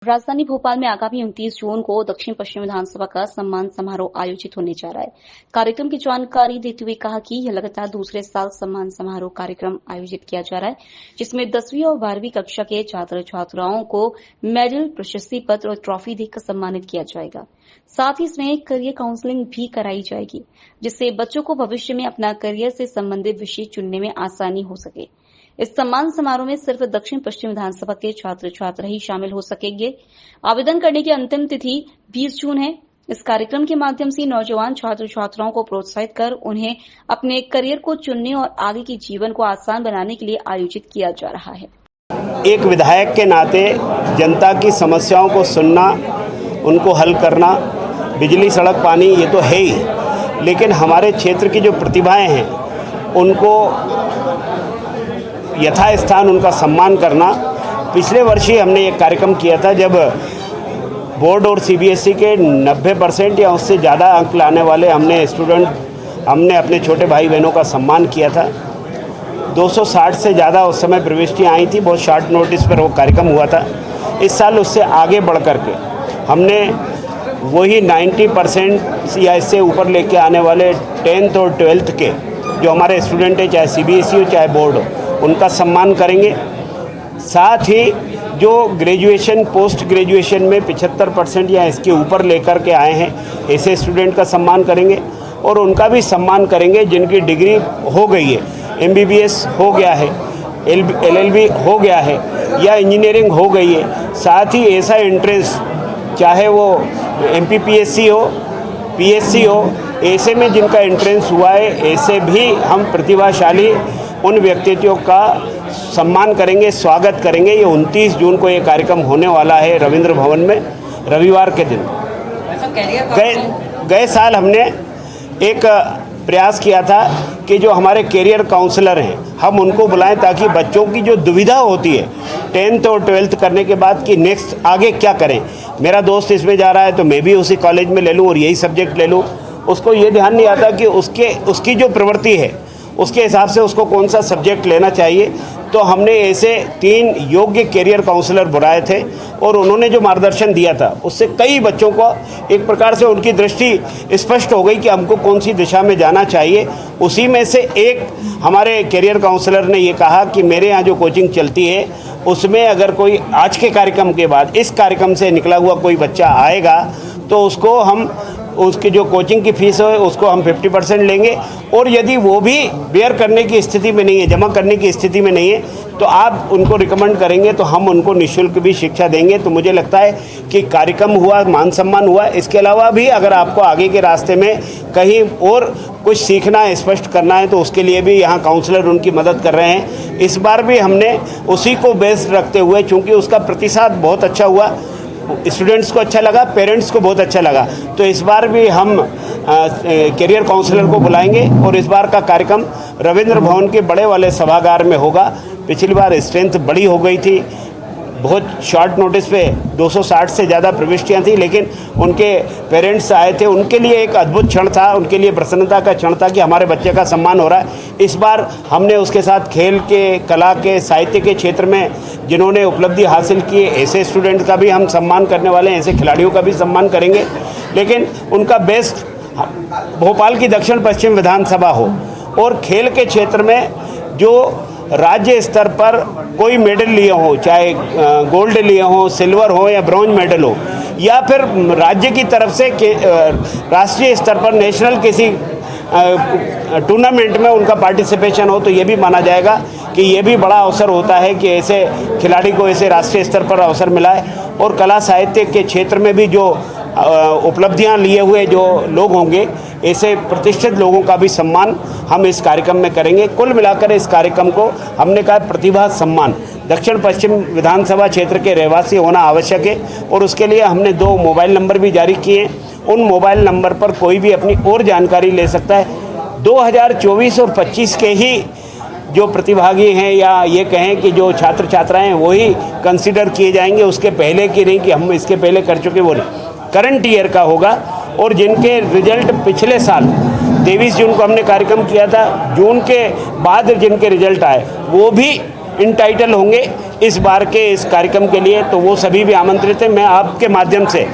राजधानी भोपाल में आगामी 29 जून को दक्षिण पश्चिम विधानसभा का सम्मान समारोह आयोजित होने जा रहा है। कार्यक्रम की जानकारी देते हुए कहा कि यह लगातार दूसरे साल सम्मान समारोह कार्यक्रम आयोजित किया जा रहा है, जिसमें 10वीं और 12वीं कक्षा के छात्र छात्राओं को मेडल, प्रशस्ति पत्र और ट्रॉफी देकर सम्मानित किया जाएगा। साथ ही इसमें करियर काउंसलिंग भी कराई जाएगी, जिससे बच्चों को भविष्य में अपना करियर से संबंधित विषय चुनने में आसानी हो सके। इस सम्मान समारोह में सिर्फ दक्षिण पश्चिम विधानसभा के छात्र छात्रा ही शामिल हो सकेंगे। आवेदन करने की अंतिम तिथि 20 जून है। इस कार्यक्रम के माध्यम से नौजवान छात्र छात्राओं को प्रोत्साहित कर उन्हें अपने करियर को चुनने और आगे के जीवन को आसान बनाने के लिए आयोजित किया जा रहा है। एक विधायक के नाते जनता की समस्याओं को सुनना, उनको हल करना, बिजली, सड़क, पानी ये तो है ही, लेकिन हमारे क्षेत्र की जो प्रतिभाएं हैं उनको यथास्थान उनका सम्मान करना। पिछले वर्ष ही हमने एक कार्यक्रम किया था जब बोर्ड और सीबीएसई के 90% या उससे ज़्यादा अंक लाने वाले हमने अपने छोटे भाई बहनों का सम्मान किया था। 260 से ज़्यादा उस समय प्रविष्टियाँ आई थी, बहुत शॉर्ट नोटिस पर वो कार्यक्रम हुआ था। इस साल उससे आगे बढ़ कर के हमने वही 90% या इससे ऊपर लेके आने वाले 10th और 12th के जो हमारे स्टूडेंट हैं, चाहे सीबीएसई हो चाहे बोर्ड हो, उनका सम्मान करेंगे। साथ ही जो ग्रेजुएशन, पोस्ट ग्रेजुएशन में 75% या इसके ऊपर लेकर के आए हैं, ऐसे स्टूडेंट का सम्मान करेंगे और उनका भी सम्मान करेंगे जिनकी डिग्री हो गई है, एमबीबीएस हो गया है, एलएलबी हो गया है या इंजीनियरिंग हो गई है। साथ ही ऐसा एंट्रेंस, चाहे वो एमपीपीएससी हो, पीएससी हो, ऐसे में जिनका एंट्रेंस हुआ है, ऐसे भी हम प्रतिभाशाली उन व्यक्तित्वों का सम्मान करेंगे, स्वागत करेंगे। ये 29 जून को ये कार्यक्रम होने वाला है रविंद्र भवन में, रविवार के दिन। गए साल हमने एक प्रयास किया था कि जो हमारे कैरियर काउंसलर हैं हम उनको बुलाएं, ताकि बच्चों की जो दुविधा होती है 10th और 12th करने के बाद कि नेक्स्ट आगे क्या करें, मेरा दोस्त इसमें जा रहा है तो मैं भी उसी कॉलेज में ले लूँ और यही सब्जेक्ट ले लूँ। उसको ये ध्यान नहीं आता कि उसकी जो प्रवृत्ति है उसके हिसाब से उसको कौन सा सब्जेक्ट लेना चाहिए। तो हमने ऐसे 3 योग्य कैरियर काउंसलर बुलाए थे और उन्होंने जो मार्गदर्शन दिया था उससे कई बच्चों को एक प्रकार से उनकी दृष्टि स्पष्ट हो गई कि हमको कौन सी दिशा में जाना चाहिए। उसी में से एक हमारे कैरियर काउंसलर ने ये कहा कि मेरे यहाँ जो कोचिंग चलती है उसमें अगर कोई आज के कार्यक्रम के बाद इस कार्यक्रम से निकला हुआ कोई बच्चा आएगा तो उसकी जो कोचिंग की फीस है उसको हम 50% लेंगे, और यदि वो भी बेयर करने की स्थिति में नहीं है, जमा करने की स्थिति में नहीं है, तो आप उनको रिकमेंड करेंगे तो हम उनको निःशुल्क भी शिक्षा देंगे। तो मुझे लगता है कि कार्यक्रम हुआ, मान सम्मान हुआ। इसके अलावा भी अगर आपको आगे के रास्ते में कहीं और कुछ सीखना है, स्पष्ट करना है, तो उसके लिए भी यहाँ काउंसलर उनकी मदद कर रहे हैं। इस बार भी हमने उसी को बेस रखते हुए, चूँकि उसका प्रतिसाद बहुत अच्छा हुआ, स्टूडेंट्स को अच्छा लगा, पेरेंट्स को बहुत अच्छा लगा, तो इस बार भी हम कैरियर काउंसलर को बुलाएंगे और इस बार का कार्यक्रम रविंद्र भवन के बड़े वाले सभागार में होगा। पिछली बार स्ट्रेंथ बड़ी हो गई थी, बहुत शॉर्ट नोटिस पे 260 से ज़्यादा प्रविष्टियाँ थी, लेकिन उनके पेरेंट्स आए थे, उनके लिए एक अद्भुत क्षण था, उनके लिए प्रसन्नता का क्षण था कि हमारे बच्चे का सम्मान हो रहा है। इस बार हमने उसके साथ खेल के, कला के, साहित्य के क्षेत्र में जिन्होंने उपलब्धि हासिल की है, ऐसे स्टूडेंट का भी हम सम्मान करने वाले हैं, ऐसे खिलाड़ियों का भी सम्मान करेंगे। लेकिन उनका बेस्ट भोपाल की दक्षिण पश्चिम विधानसभा हो और खेल के क्षेत्र में जो राज्य स्तर पर कोई मेडल लिए हो, चाहे गोल्ड लिए हो, सिल्वर हो या ब्रॉन्ज मेडल हो, या फिर राज्य की तरफ से राष्ट्रीय स्तर पर नेशनल किसी टूर्नामेंट में उनका पार्टिसिपेशन हो, तो ये भी माना जाएगा कि ये भी बड़ा अवसर होता है कि ऐसे खिलाड़ी को ऐसे राष्ट्रीय स्तर पर अवसर मिला है। और कला साहित्य के क्षेत्र में भी जो उपलब्धियां लिए हुए जो लोग होंगे, ऐसे प्रतिष्ठित लोगों का भी सम्मान हम इस कार्यक्रम में करेंगे। कुल मिलाकर इस कार्यक्रम को हमने कहा प्रतिभा सम्मान। दक्षिण पश्चिम विधानसभा क्षेत्र के रहवासी होना आवश्यक है और उसके लिए हमने 2 मोबाइल नंबर भी जारी किए हैं। उन मोबाइल नंबर पर कोई भी अपनी और जानकारी ले सकता है। 2024 और 25 के ही जो प्रतिभागी हैं या ये कहें कि जो छात्र छात्राएँ हैं वही कंसिडर किए जाएंगे, उसके पहले की नहीं कि हम इसके पहले कर चुके, वो नहीं, करंट ईयर का होगा। और जिनके रिजल्ट पिछले साल 23 जून को हमने कार्यक्रम किया था, जून के बाद जिनके रिजल्ट आए वो भी इंटाइटल होंगे इस बार के इस कार्यक्रम के लिए, तो वो सभी भी आमंत्रित हैं। मैं आपके माध्यम से